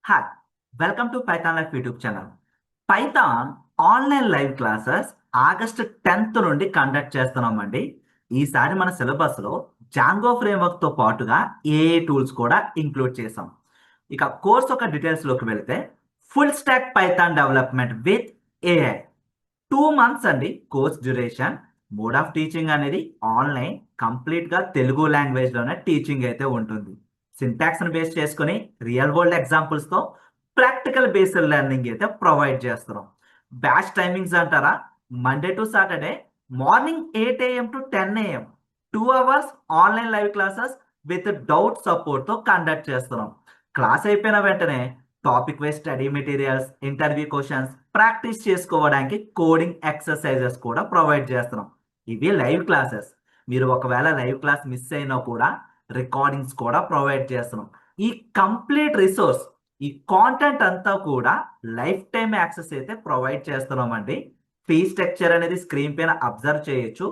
Hi, welcome to Python life YouTube channel. Python online live classes August 10th నుండి conduct చేస్తున్నామండి. ఈసారి మన సిలబస్లో జాంగో ఫ్రేమ్వర్క్తో పాటుగా ఏఏ టూల్స్ కూడా ఇంక్లూడ్ చేసాం. ఇక కోర్స్ యొక్క డీటెయిల్స్లోకి వెళితే full stack Python development with AI 2 months అండి course duration. Mode of teaching అనేది ఆన్లైన్, కంప్లీట్గా తెలుగు లాంగ్వేజ్లోనే టీచింగ్ అయితే ఉంటుంది. సింటాక్స్ని బేస్ చేసుకొని రియల్ వరల్డ్ ఎగ్జాంపుల్స్తో ప్రాక్టికల్ బేస్డ్ లెర్నింగ్ అయితే ప్రొవైడ్ చేస్తున్నాం. బ్యాచ్ టైమింగ్స్ అంటారా, Monday to Saturday morning 8 AM to 10 AM 2 hours online live classes with doubt సపోర్ట్తో కండక్ట్ చేస్తున్నాం. క్లాస్ అయిపోయిన వెంటనే topic wise study materials, interview questions practice చేసుకోవడానికి కోడింగ్ ఎక్సర్సైజెస్ కూడా ప్రొవైడ్ చేస్తున్నాం. ఇవి లైవ్ క్లాసెస్. మీరు ఒకవేళ లైవ్ క్లాస్ మిస్ అయినా కూడా రికార్డింగ్స్ కూడా ప్రొవైడ్ చేస్తున్నాం. ఈ కంప్లీట్ రిసోర్స్, ఈ కాంటెంట్ అంతా కూడా లైఫ్ టైం యాక్సెస్ అయితే ప్రొవైడ్ చేస్తున్నామండి. ఫీ స్ట్రక్చర్ అనేది స్క్రీన్ పైన అబ్జర్వ్ చేయొచ్చు.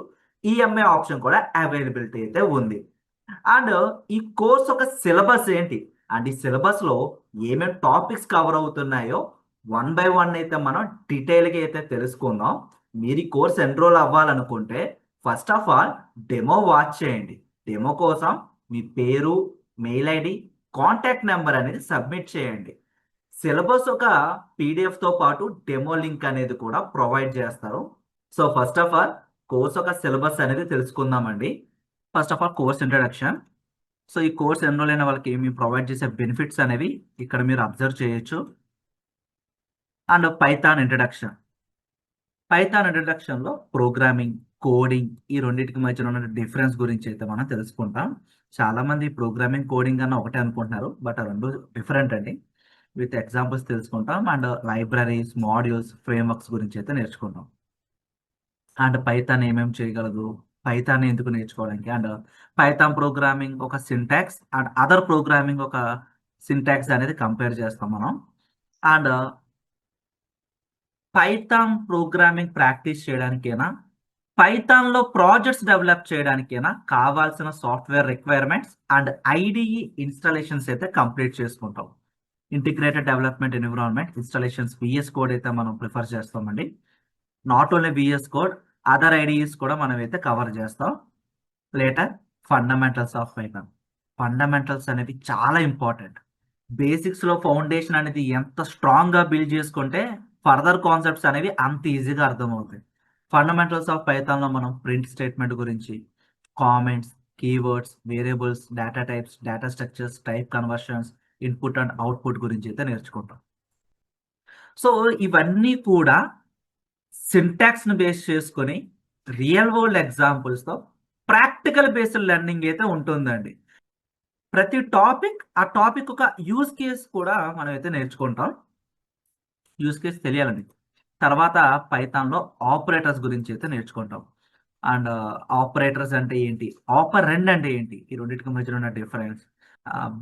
ఈఎంఐ ఆప్షన్ కూడా అవైలబిలిటీ అయితే ఉంది. అండ్ ఈ కోర్స్ ఒక సిలబస్ ఏంటి, అండ్ ఈ సిలబస్లో ఏమేమి టాపిక్స్ కవర్ అవుతున్నాయో వన్ బై వన్ అయితే మనం డీటెయిల్గా అయితే తెలుసుకుందాం. మీరు ఈ కోర్స్ ఎన్రోల్ అవ్వాలనుకుంటే first of all demo watch చేయండి. డెమో కోసం మీ పేరు, మెయిల్ ఐడి, కాంటాక్ట్ నెంబర్ అనేది సబ్మిట్ చేయండి. సిలబస్ ఒక పీడిఎఫ్తో పాటు డెమో లింక్ అనేది కూడా ప్రొవైడ్ చేస్తారు. So first of all course ఒక సిలబస్ అనేది తెలుసుకుందామండి. First of all course introduction. So ఈ కోర్స్ ఎన్రోల్ అయిన వాళ్ళకి మేము ప్రొవైడ్ చేసే బెనిఫిట్స్ అనేవి ఇక్కడ మీరు అబ్జర్వ్ చేయొచ్చు. అండ్ పైథాన్ ఇంట్రడక్షన్లో ప్రోగ్రామింగ్, కోడింగ్ ఈ రెండింటికి మధ్యన ఉన్న డిఫరెన్స్ గురించి అయితే మనం తెలుసుకుంటాం. చాలా మంది ప్రోగ్రామింగ్, కోడింగ్ అన్న ఒకటే అనుకుంటున్నారు, బట్ ఆ రెండు డిఫరెంట్ అండి. విత్ ఎగ్జాంపుల్స్ తెలుసుకుంటాం. అండ్ లైబ్రరీస్, మాడ్యూల్స్, ఫ్రేమ్వర్క్స్ గురించి అయితే నేర్చుకుంటాం. అండ్ పైథాన్ ఏమేమి చేయగలదు, పైథాన్ ఎందుకు నేర్చుకోవడానికి, అండ్ పైథాన్ ప్రోగ్రామింగ్ ఒక సింటాక్స్ అండ్ అదర్ ప్రోగ్రామింగ్ ఒక సింటాక్స్ అనేది కంపేర్ చేస్తాం మనం. అండ్ పైథాన్ ప్రోగ్రామింగ్ ప్రాక్టీస్ చేయడానికైనా, పైథాన్లో ప్రాజెక్ట్స్ డెవలప్ చేయడానికైనా కావాల్సిన software requirements and IDE installations అయితే కంప్లీట్ చేసుకుంటాం. Integrated development environment installations, VS code అయితే మనం ప్రిఫర్ చేస్తామండి. Not only VS code, other IDEs కూడా మనం అయితే కవర్ చేస్తాం. Later fundamentals of Python. Fundamentals అనేవి చాలా ఇంపార్టెంట్. బేసిక్స్లో ఫౌండేషన్ అనేది ఎంత స్ట్రాంగ్గా బిల్డ్ చేసుకుంటే ఫర్దర్ కాన్సెప్ట్స్ అనేవి అంత ఈజీగా అర్థమవుతాయి. ఫండమెంటల్స్ ఆఫ్ పైథాన్లో మనం ప్రింట్ స్టేట్మెంట్ గురించి, comments, keywords, variables, data types, data structures, type conversions, input and output గురించి అయితే నేర్చుకుంటాం. సో ఇవన్నీ కూడా సింటాక్స్ని బేస్ చేసుకొని రియల్ వరల్డ్ ఎగ్జాంపుల్స్తో ప్రాక్టికల్ బేస్డ్ లెర్నింగ్ అయితే ఉంటుందండి. ప్రతి టాపిక్, ఆ టాపిక్ ఒక యూజ్ కేస్ కూడా మనం అయితే నేర్చుకుంటాం. యూజ్ కేస్ తెలియాలండి. తర్వాత పైథాన్లో ఆపరేటర్స్ గురించి అయితే నేర్చుకుంటాం. అండ్ ఆపరేటర్స్ అంటే ఏంటి, ఆపరెండ్ అంటే ఏంటి, ఈ రెండింటికి మధ్యన ఉన్న డిఫరెన్స్,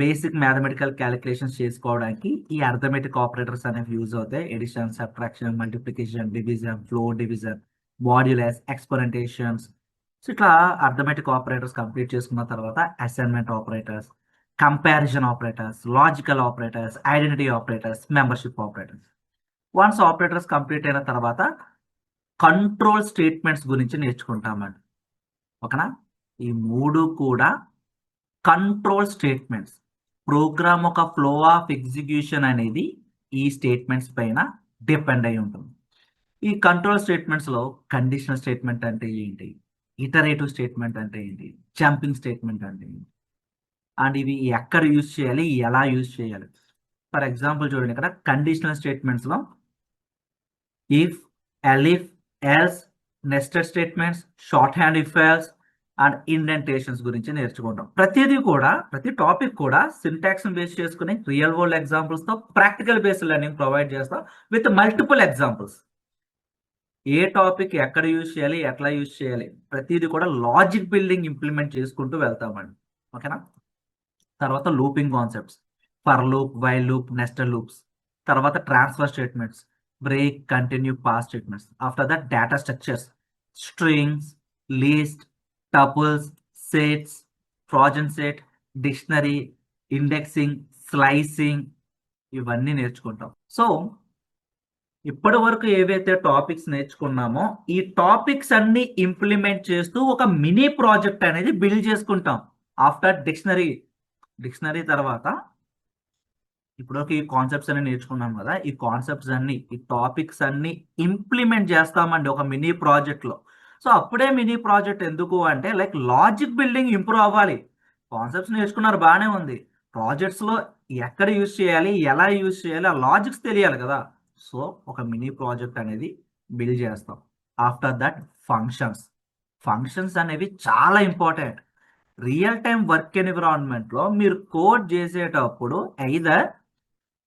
బేసిక్ మ్యాథమెటికల్ క్యాలిక్యులేషన్స్ చేసుకోవడానికి ఈ అర్థమెటిక్ ఆపరేటర్స్ అనేవి యూజ్ అవుతాయి. Addition, subtraction, multiplication, division, floor division, modulus, exponentiations. So ఇట్లా అర్థమెటిక్ ఆపరేటర్స్ కంప్లీట్ చేసుకున్న తర్వాత assignment operators, comparison operators, logical operators, identity operators, membership operators. Once operators complete అయిన తర్వాత control statements గురించి నేర్చుకుంటామండి. ఓకేనా? ఈ మూడు కూడా కంట్రోల్ స్టేట్మెంట్స్. ప్రోగ్రామ్ ఒక ఫ్లో ఆఫ్ ఎగ్జిక్యూషన్ అనేది ఈ స్టేట్మెంట్స్ పైన డిపెండ్ అయి ఉంటుంది. ఈ కంట్రోల్ స్టేట్మెంట్స్లో కండిషనల్ స్టేట్మెంట్ అంటే ఏంటి, ఇటరేటివ్ స్టేట్మెంట్ అంటే ఏంటి, జంపింగ్ స్టేట్మెంట్ అంటే ఏంటి, అండ్ ఇవి ఎక్కడ యూజ్ చేయాలి, ఎలా యూజ్ చేయాలి. ఫర్ ఎగ్జాంపుల్ చూడండి, ఇక్కడ కండిషనల్ స్టేట్మెంట్స్లో if, elif, else, nested statements, short hand if else and indentations గురించి నేర్చుకుంటాం. ప్రతిదీ కూడా, ప్రతి టాపిక్ కూడా సింటాక్స్ బేస్ చేసుకుని రియల్ వరల్డ్ ఎగ్జాంపుల్స్తో ప్రాక్టికల్ బేస్డ్ లెర్నింగ్ ప్రొవైడ్ చేస్తాం విత్ మల్టిపుల్ ఎగ్జాంపుల్స్. ఏ టాపిక్ ఎక్కడ యూజ్ చేయాలి, ఎట్లా యూజ్ చేయాలి, ప్రతిదీ కూడా లాజిక్ బిల్డింగ్ ఇంప్లిమెంట్ చేసుకుంటూ వెళ్తామండి. ఓకేనా? తర్వాత looping concepts, for loop, while loop, nested loops. తర్వాత transfer statements, break, continue, pass statements. After that data structures, strings, list, tuples, sets, frozen set, dictionary, indexing, slicing, ఇవన్నీ నేర్చుకుంటాం. సో ఇప్పటి వరకు ఏవైతే టాపిక్స్ నేర్చుకున్నామో ఈ టాపిక్స్ అన్ని ఇంప్లిమెంట్ చేస్తూ ఒక మినీ ప్రాజెక్ట్ అనేది బిల్డ్ చేసుకుంటాం. ఆఫ్టర్ డిక్షనరీ తర్వాత ఇప్పుడు ఈ కాన్సెప్ట్స్ అన్ని నేర్చుకున్నాం కదా, ఈ కాన్సెప్ట్స్ అన్ని ఈ టాపిక్స్ అన్ని ఇంప్లిమెంట్ చేస్తామండి ఒక మినీ ప్రాజెక్ట్ లో. సో అప్పుడే మినీ ప్రాజెక్ట్ ఎందుకు అంటే లైక్ లాజిక్ బిల్డింగ్ ఇంప్రూవ్ అవ్వాలి. కాన్సెప్ట్స్ నేర్చుకున్నారు బాగానే ఉంది, ప్రాజెక్ట్స్ లో ఎక్కడ యూజ్ చేయాలి, ఎలా యూజ్ చేయాలి, ఆ లాజిక్స్ తెలియాలి కదా. సో ఒక మినీ ప్రాజెక్ట్ అనేది బిల్డ్ చేస్తాం. After that functions. ఫంక్షన్స్ అనేవి చాలా important. Real time work environment లో మీరు కోడ్ చేసేటప్పుడు either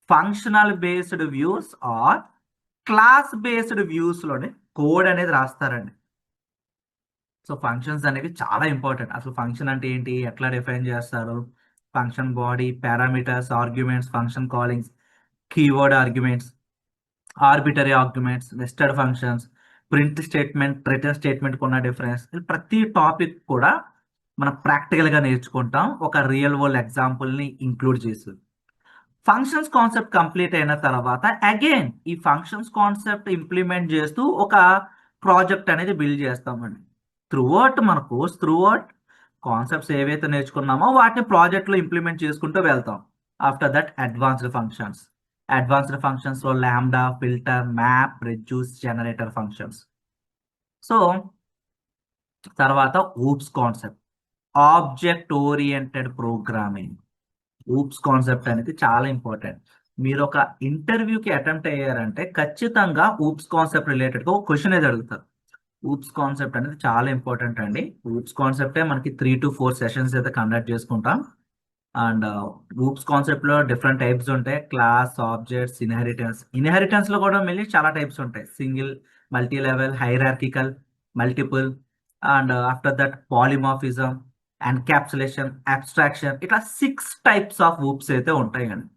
functional based views or class based views లోనే కోడ్ అనేది రాస్తారండి. సో ఫంక్షన్స్ అనేవి చాలా ఇంపార్టెంట్. అసలు ఫంక్షన్ అంటే ఏంటి, ఎట్లా డిఫైన్ చేస్తారు, function body, parameters, arguments, function కాలింగ్స్, keyword arguments, arbitrary arguments, nested functions, print statement, return statement ఉన్న డిఫరెన్స్, ప్రతి టాపిక్ కూడా మనం ప్రాక్టికల్గా నేర్చుకుంటాం ఒక రియల్ వరల్డ్ ఎగ్జాంపుల్ని ఇంక్లూడ్ చేసి. ఫంక్షన్స్ కాన్సెప్ట్ కంప్లీట్ అయిన తర్వాత అగైన్ ఈ ఫంక్షన్స్ కాన్సెప్ట్ ఇంప్లిమెంట్ చేస్తూ ఒక ప్రాజెక్ట్ అనేది బిల్డ్ చేస్తామండి. మన కోర్స్ కాన్సెప్ట్స్ ఏవైతే నేర్చుకున్నామో వాటిని ప్రాజెక్ట్లో ఇంప్లిమెంట్ చేసుకుంటూ వెళ్తాం. ఆఫ్టర్ దట్ అడ్వాన్స్డ్ ఫంక్షన్స్ లో lambda, filter, map, reduce, generator functions. So తర్వాత oops concept, object oriented programming. Oops concept అనేది చాలా ఇంపార్టెంట్. మీరు ఒక ఇంటర్వ్యూకి అటెంప్ట్ అయ్యారంటే ఖచ్చితంగా ఊప్స్ కాన్సెప్ట్ రిలేటెడ్గా ఒక క్వశ్చన్ అనేది అడుగుతారు. ఊప్స్ కాన్సెప్ట్ అనేది చాలా ఇంపార్టెంట్ అండి. ఊప్స్ కాన్సెప్టే మనకి 3 to 4 సెషన్స్ అయితే కండక్ట్ చేసుకుంటాం. అండ్ ఊప్స్ కాన్సెప్ట్ లో డిఫరెంట్ టైప్స్ ఉంటాయి, క్లాస్, ఆబ్జెక్ట్స్, ఇన్హెరిటెన్స్ లో కూడా మళ్ళీ చాలా టైప్స్ ఉంటాయి, single, multi level, hierarchical, multiple, and after that polymorphism, encapsulation, abstraction, ఇట్లా 6 టైప్స్ ఆఫ్ ఊప్స్ అయితే ఉంటాయండి.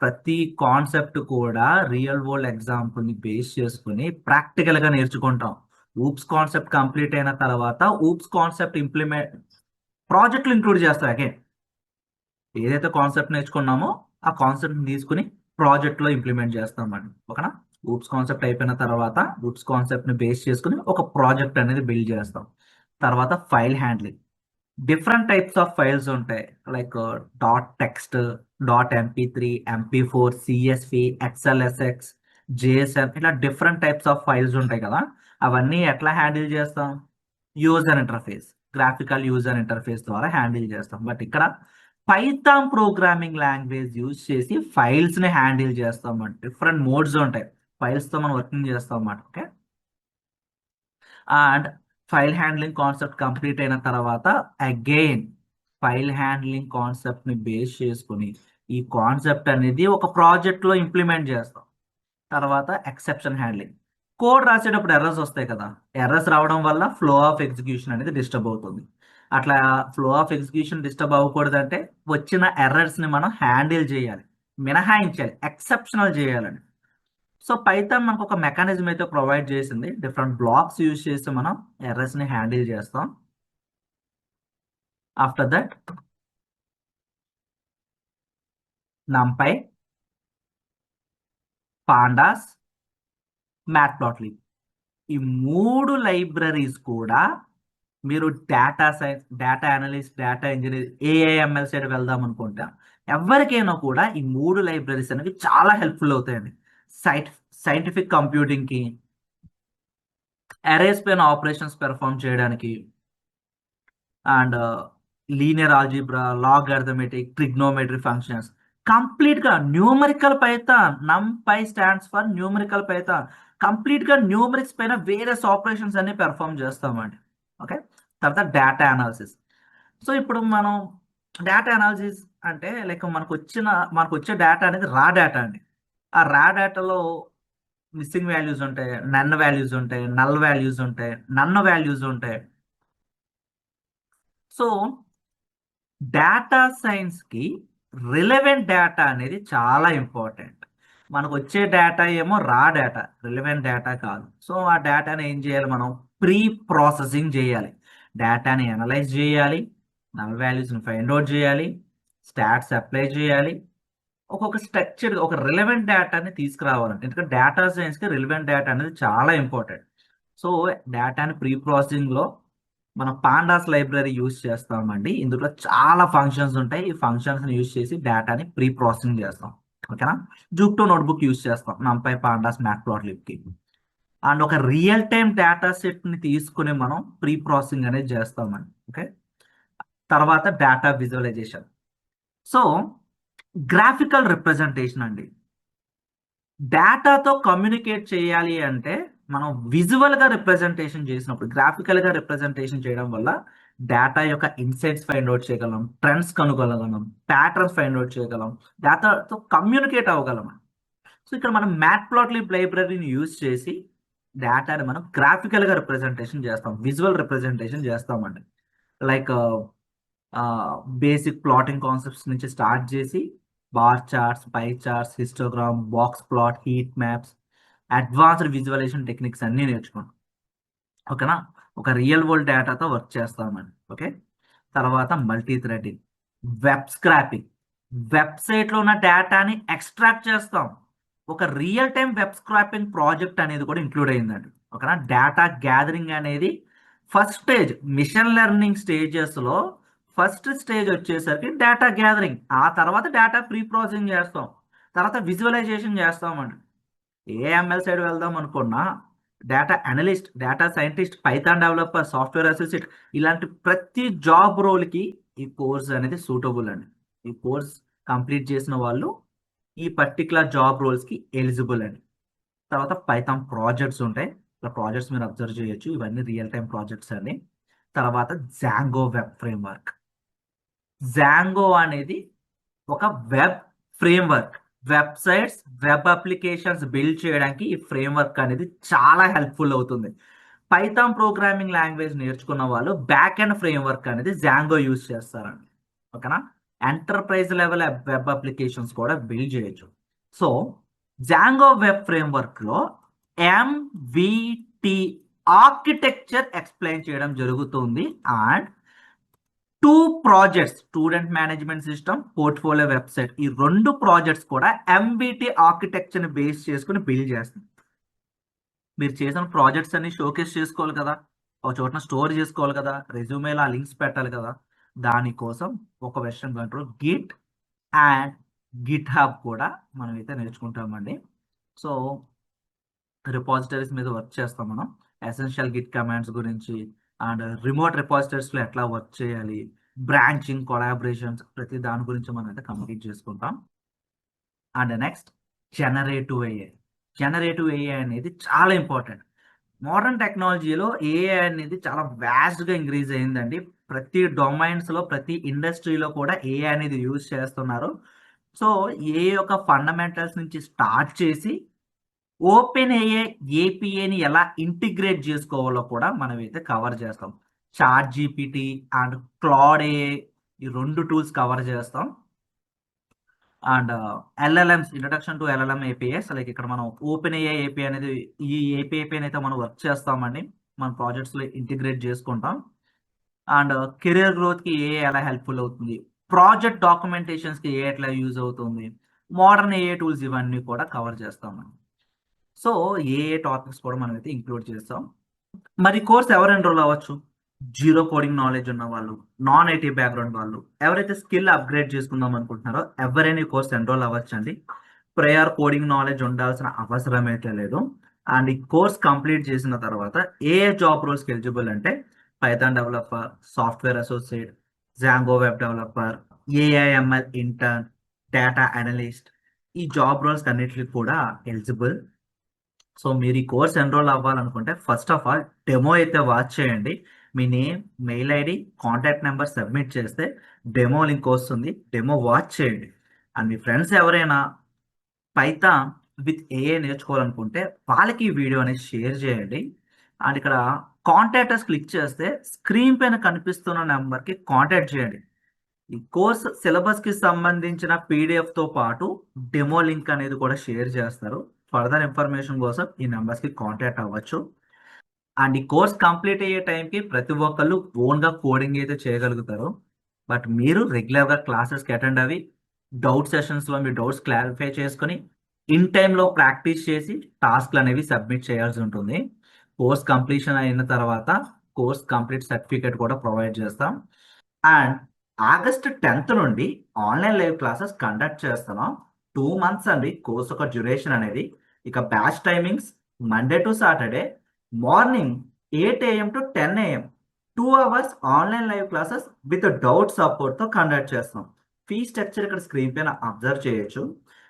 ప్రతి కాన్సెప్ట్ కూడా రియల్ వరల్డ్ ఎగ్జాంపుల్ ని బేస్ చేసుకుని ప్రాక్టికల్ గా నేర్చుకుంటాం. ఊప్స్ కాన్సెప్ట్ కంప్లీట్ అయిన తర్వాత ఊప్స్ కాన్సెప్ట్ ప్రాజెక్టులు ఇంక్లూడ్ చేస్తాయి. అగైన్ ఏదైతే కాన్సెప్ట్ నేర్చుకున్నామో ఆ కాన్సెప్ట్ తీసుకుని ప్రాజెక్ట్ లో ఇంప్లిమెంట్ చేస్తామండి. ఓకేనా. ఊప్స్ కాన్సెప్ట్ అయిపోయిన తర్వాత ఊప్స్ కాన్సెప్ట్ ని బేస్ చేసుకుని ఒక ప్రాజెక్ట్ అనేది బిల్డ్ చేస్తాం. తర్వాత file handling. Different types of files ఉంటాయి, like dot text, .mp3, MP4, CSV, XLSX, JSON, ఇట్లా డిఫరెంట్ టైప్స్ ఆఫ్ ఫైల్స్ ఉంటాయి కదా. అవన్నీ ఎట్లా హ్యాండిల్ చేస్తాం, user interface, graphical user interface ద్వారా హ్యాండిల్ చేస్తాం. బట్ ఇక్కడ పైథాన్ ప్రోగ్రామింగ్ లాంగ్వేజ్ యూజ్ చేసి ఫైల్స్ ని హ్యాండిల్ చేస్తాం అన్నమాట. డిఫరెంట్ మోడ్స్ ఉంటాయి, ఫైల్స్ తో మనం వర్కింగ్ చేస్తాం అన్నమాట. Okay. And file handling concept complete అయిన తర్వాత అగైన్ ఫైల్ హ్యాండ్లింగ్ కాన్సెప్ట్ ని బేస్ చేసుకుని ఈ కాన్సెప్ట్ అనేది ఒక ప్రాజెక్ట్ లో ఇంప్లిమెంట్ చేస్తాం. తర్వాత ఎక్సెప్షన్ హ్యాండ్లింగ్. కోడ్ రాసేటప్పుడు ఎర్రర్స్ వస్తాయి కదా, ఎర్రర్స్ రావడం వల్ల ఫ్లో ఆఫ్ ఎగ్జిక్యూషన్ అనేది డిస్టర్బ్ అవుతుంది. అట్లా ఫ్లో ఆఫ్ ఎగ్జిక్యూషన్ డిస్టర్బ్ అవ్వకూడదు అంటే వచ్చిన ఎర్రర్స్ ని మనం హ్యాండిల్ చేయాలి, మినహాయించాలి, ఎక్సెప్షనల్ చేయాలని. సో పైథాన్ మనకు ఒక మెకానిజం అయితే ప్రొవైడ్ చేసింది, డిఫరెంట్ బ్లాక్స్ యూజ్ చేసి మనం ఎర్రర్స్ ని హ్యాండిల్ చేస్తాం. ఆఫ్టర్ దట్ నంపై, పాండాస్, మ్యాట్ప్లాట్లిబ్, ఈ 3 లైబ్రరీస్ కూడా మీరు data science, data analyst, data engineer, AIML side వెళ్దాం అనుకుంటా ఎవరికైనా కూడా ఈ 3 లైబ్రరీస్ అనేవి చాలా హెల్ప్ఫుల్ అవుతాయండి. సైంటిఫిక్ కంప్యూటింగ్ కి, అరేస్ పైన ఆపరేషన్స్ పెర్ఫామ్ చేయడానికి, and linear algebra, logarithmic, trigonometry functions, complete గా numerical Python. NumPy stands for numerical Python. Complete గా న్యూమరిక్స్ పైన వేరియస్ ఆపరేషన్స్ అన్ని పెర్ఫామ్ చేస్తామండి. ఓకే. తర్వాత డేటా అనాలిసిస్. సో ఇప్పుడు మనం డేటా అనాలిసిస్ అంటే లైక్ మనకు వచ్చే డేటా అనేది రా డేటా అండి. ఆ రా డేటాలో మిస్సింగ్ వాల్యూస్ ఉంటాయి, నన్ వాల్యూస్ ఉంటాయి, నల్ వాల్యూస్ ఉంటాయి, నన్న వాల్యూస్ ఉంటాయి. సో డేటా సైన్స్ కి రిలవెంట్ డేటా అనేది చాలా ఇంపార్టెంట్. మనకు వచ్చే డేటా ఏమో రా డేటా, రిలవెంట్ డేటా కాదు. సో ఆ డేటాని ఏం చేయాలి, మనం ప్రీ ప్రాసెసింగ్ చేయాలి, డేటాని అనలైజ్ చేయాలి, నల్ వాల్యూస్ని ఫైండ్ అవుట్ చేయాలి, స్టాట్స్ అప్లై చేయాలి, ఒక్కొక్క స్ట్రక్చర్డ్ ఒక రిలవెంట్ డేటాని తీసుకురావాలంటే, ఎందుకంటే డేటా సైన్స్కి రిలవెంట్ డేటా అనేది చాలా ఇంపార్టెంట్. సో డేటాని ప్రీ ప్రాసెసింగ్లో మనం పాండాస్ లైబ్రరీ యూస్ చేస్తామండి. ఇందులో చాలా ఫంక్షన్స్ ఉంటాయి. ఈ ఫంక్షన్స్ని యూస్ చేసి డేటాని ప్రీ ప్రాసెసింగ్ చేస్తాం. ఓకేనా. జూప్టో నోట్బుక్ యూస్ చేస్తాం నంపై పాండాస్ మ్యాట్ప్లాట్లిబ్కి. అండ్ ఒక రియల్ టైమ్ డేటా సెట్ని తీసుకుని మనం ప్రీ ప్రాసెసింగ్ అనేది చేస్తామండి. ఓకే. తర్వాత data visualisation. So graphical representation అండి. డేటాతో కమ్యూనికేట్ చేయాలి అంటే మనం విజువల్గా రిప్రజెంటేషన్ చేసినప్పుడు, గ్రాఫికల్గా రిప్రజెంటేషన్ చేయడం వల్ల డేటా యొక్క ఇన్సైట్స్ ఫైండ్ అవుట్ చేయగలం, ట్రెండ్స్ కనుగొనగలం, ప్యాటర్న్స్ ఫైండ్ అవుట్ చేయగలం, డేటాతో కమ్యూనికేట్ అవ్వగలం. సో ఇక్కడ మనం మ్యాట్ప్లాట్లిబ్ లైబ్రరీని యూజ్ చేసి డేటాని మనం గ్రాఫికల్గా రిప్రజెంటేషన్ చేస్తాం, విజువల్ రిప్రజెంటేషన్ చేస్తామండి. లైక్ బేసిక్ ప్లాటింగ్ కాన్సెప్ట్స్ నుంచి స్టార్ట్ చేసి bar charts, pie charts, histogram, box plot, heat maps, advanced visualisation techniques అన్నీ నేర్చుకున్నాం. ఓకేనా. ఒక రియల్ వరల్డ్ డేటాతో వర్క్ చేస్తామండి. ఓకే. తర్వాత మల్టీ థ్రెడింగ్, వెబ్ స్క్రాపింగ్. వెబ్సైట్లో ఉన్న డేటాని ఎక్స్ట్రాక్ట్ చేస్తాం. ఒక real time web scraping project అనేది కూడా ఇంక్లూడ్ అయిందండి. ఓకేనా. డేటా గ్యాదరింగ్ అనేది ఫస్ట్ స్టేజ్, మిషన్ లెర్నింగ్ స్టేజెస్లో ఫస్ట్ స్టేజ్ వచ్చేసరికి డేటా గ్యాదరింగ్. ఆ తర్వాత డేటా ప్రీ ప్రాసెసింగ్ చేస్తాం, తర్వాత విజువలైజేషన్ చేస్తామండి. ఏఎంఎల్ సైడ్ వెళ్దాం అనుకున్నా data analyst, data scientist, Python developer, software associate, ఇలాంటి ప్రతి జాబ్ రోల్కి ఈ కోర్స్ అనేది సూటబుల్ అండి. ఈ కోర్స్ కంప్లీట్ చేసిన వాళ్ళు ఈ పర్టికులర్ జాబ్ రోల్స్కి ఎలిజిబుల్ అండి. తర్వాత పైథాన్ ప్రాజెక్ట్స్ ఉంటాయి. ఇలా ప్రాజెక్ట్స్ మీరు అబ్జర్వ్ చేయొచ్చు, ఇవన్నీ రియల్ టైం ప్రాజెక్ట్స్ అండి. తర్వాత జాంగో వెబ్ ఫ్రేమ్వర్క్. జాంగో అనేది ఒక web framework. Websites, web applications build చేయడానికి ఈ ఫ్రేమ్వర్క్ అనేది చాలా హెల్ప్ఫుల్ అవుతుంది. పైథాన్ ప్రోగ్రామింగ్ లాంగ్వేజ్ నేర్చుకున్న వాళ్ళు బ్యాక్ అండ్ ఫ్రేమ్వర్క్ అనేది జాంగో యూజ్ చేస్తారండి. ఓకేనా. ఎంటర్ప్రైజ్ లెవెల్ వెబ్ అప్లికేషన్స్ కూడా బిల్డ్ చేయొచ్చు. సో జాంగో వెబ్ ఫ్రేమ్వర్క్లో ఎంవిటి ఆర్కిటెక్చర్ ఎక్స్ప్లెయిన్ చేయడం జరుగుతుంది. And two projects, student management system, portfolio website, ఈ రెండు ప్రాజెక్ట్స్ కూడా ఎంవిటి ఆర్కిటెక్చర్ని బేస్ చేసుకుని బిల్డ్ చేస్తుంది. మీరు చేసిన ప్రాజెక్ట్స్ అన్ని షోకేస్ చేసుకోవాలి కదా, ఒక చోటన స్టోర్ చేసుకోవాలి కదా, రెజ్యూమేలో ఆ లింక్స్ పెట్టాలి కదా. దానికోసం ఒక version control, Git and Git hub కూడా మనం అయితే నేర్చుకుంటామండి. సో రిపాజిటరీస్ మీద వర్క్ చేస్తాం మనం. ఎసెన్షియల్ గిట్ కమాండ్స్ గురించి అండ్ రిమోట్ రిపాజిటరీస్లో ఎట్లా వర్క్ చేయాలి, బ్రాంచింగ్, కొలాబరేషన్స్, ప్రతి దాని గురించి మనం అయితే కంప్లీట్ చేసుకుంటాం. And next generative AI. Generative AI అనేది చాలా ఇంపార్టెంట్. మోడర్న్ టెక్నాలజీలో ఏఐ అనేది చాలా వ్యాస్ట్గా ఇంక్రీజ్ అయిందండి. ప్రతి డొమైన్స్లో, ప్రతి ఇండస్ట్రీలో కూడా ఏఐ అనేది యూజ్ చేస్తున్నారు. సో ఏఐ యొక్క ఫండమెంటల్స్ నుంచి స్టార్ట్ చేసి ఓపెన్ ఏఐ ఏపీఐని ఎలా ఇంటిగ్రేట్ చేసుకోవాలో కూడా మనం అయితే కవర్ చేస్తాం. Chat GPT and Claude AI, ఈ రెండు టూల్స్ కవర్ చేస్తాం. And LLMs, introduction to LLM APIs, like ఇక్కడ మనం ఓపెన్ ఏఐ ఏపీఐ అనేది, ఈ ఏపీఐ అయితే మనం వర్క్ చేస్తామండి, మన ప్రాజెక్ట్స్లో ఇంటిగ్రేట్ చేసుకుంటాం. అండ్ కెరియర్ గ్రోత్కి ఏఐ ఎలా హెల్ప్ఫుల్ అవుతుంది, ప్రాజెక్ట్ డాక్యుమెంటేషన్స్కి ఏ ఎట్లా యూజ్ అవుతుంది, మోడర్న్ ఏఐ టూల్స్, ఇవన్నీ కూడా కవర్ చేస్తామండి. సో ఏ టాపిక్స్ కూడా మనం అయితే ఇంక్లూడ్ చేస్తాం. మరి కోర్స్ ఎవరు ఎన్రోల్ అవ్వచ్చు? జీరో కోడింగ్ నాలెడ్జ్ ఉన్న వాళ్ళు, నాన్ ఐటీ బ్యాక్గ్రౌండ్ వాళ్ళు, ఎవరైతే స్కిల్ అప్గ్రేడ్ చేసుకుందాం అనుకుంటున్నారో ఎవరైనా ఈ కోర్స్ ఎన్రోల్ అవ్వచ్చు అండి. ప్రయర్ కోడింగ్ నాలెడ్జ్ ఉండాల్సిన అవసరం అయితే లేదు. అండ్ ఈ కోర్స్ కంప్లీట్ చేసిన తర్వాత ఏ జాబ్ రోల్స్కి ఎలిజిబుల్ అంటే Python developer, software associate, Django web developer, AIML intern, data analyst, ఈ జాబ్ రోల్స్ అన్నిటికీ కూడా ఎలిజిబుల్. సో మీరు ఈ కోర్స్ ఎన్రోల్ అవ్వాలనుకుంటే ఫస్ట్ ఆఫ్ ఆల్ డెమో అయితే వాచ్ చేయండి. మీ name, mail ID, contact number submit చేస్తే డెమో లింక్ వస్తుంది, డెమో వాచ్ చేయండి. అండ్ మీ ఫ్రెండ్స్ ఎవరైనా పైథాన్ విత్ ఏఐ నేర్చుకోవాలనుకుంటే వాళ్ళకి ఈ వీడియో అనేది షేర్ చేయండి. అండ్ ఇక్కడ కాంటాక్టర్స్ క్లిక్ చేస్తే స్క్రీన్ పైన కనిపిస్తున్న నెంబర్కి కాంటాక్ట్ చేయండి. ఈ కోర్స్ సిలబస్కి సంబంధించిన పీడిఎఫ్తో పాటు డెమో లింక్ అనేది కూడా షేర్ చేస్తారు. ఫర్దర్ ఇన్ఫర్మేషన్ కోసం ఈ నెంబర్స్కి కాంటాక్ట్ అవ్వచ్చు. అండ్ ఈ కోర్స్ కంప్లీట్ అయ్యే టైంకి ప్రతి ఒక్కళ్ళు ఓన్గా కోడింగ్ అయితే చేయగలుగుతారు. బట్ మీరు రెగ్యులర్గా క్లాసెస్కి అటెండ్ అవి డౌట్ సెషన్స్లో మీ డౌట్స్ క్లారిఫై చేసుకొని ఇన్ టైంలో ప్రాక్టీస్ చేసి టాస్క్లు అనేవి సబ్మిట్ చేయాల్సి ఉంటుంది. కోర్స్ కంప్లీషన్ అయిన తర్వాత కోర్స్ కంప్లీట్ సర్టిఫికేట్ కూడా ప్రొవైడ్ చేస్తాం. అండ్ ఆగస్ట్ 10th నుండి ఆన్లైన్ లైవ్ క్లాసెస్ కండక్ట్ చేస్తున్నాం. 2 months అండి కోర్స్ ఒక డ్యూరేషన్ అనేది. ఇక batch timings Monday to Saturday morning 8 AM to 10 AM 2 hours online live classes with doubt సపోర్ట్తో కండక్ట్ చేస్తాం. ఫీ స్ట్రక్చర్ ఇక్కడ స్క్రీన్ పైన అబ్జర్వ్ చేయొచ్చు.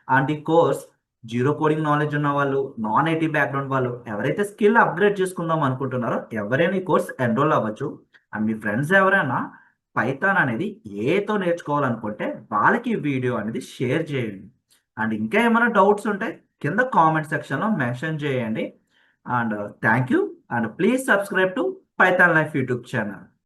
అండ్ ఈ కోర్స్ జీరో కోడింగ్ నాలెడ్జ్ ఉన్న వాళ్ళు, నాన్ ఐటీ బ్యాక్గ్రౌండ్ వాళ్ళు, ఎవరైతే స్కిల్ అప్గ్రేడ్ చేసుకుందాం అనుకుంటున్నారో ఎవరైనా ఈ కోర్స్ ఎన్రోల్ అవ్వచ్చు. అండ్ మీ ఫ్రెండ్స్ ఎవరైనా పైథాన్ అనేది ఏతో నేర్చుకోవాలనుకుంటే వాళ్ళకి ఈ వీడియో అనేది షేర్ చేయండి. అండ్ ఇంకా ఏమైనా డౌట్స్ ఉంటే కింద కామెంట్ సెక్షన్లో మెన్షన్ చేయండి. And thank you. And please subscribe to Python life YouTube channel.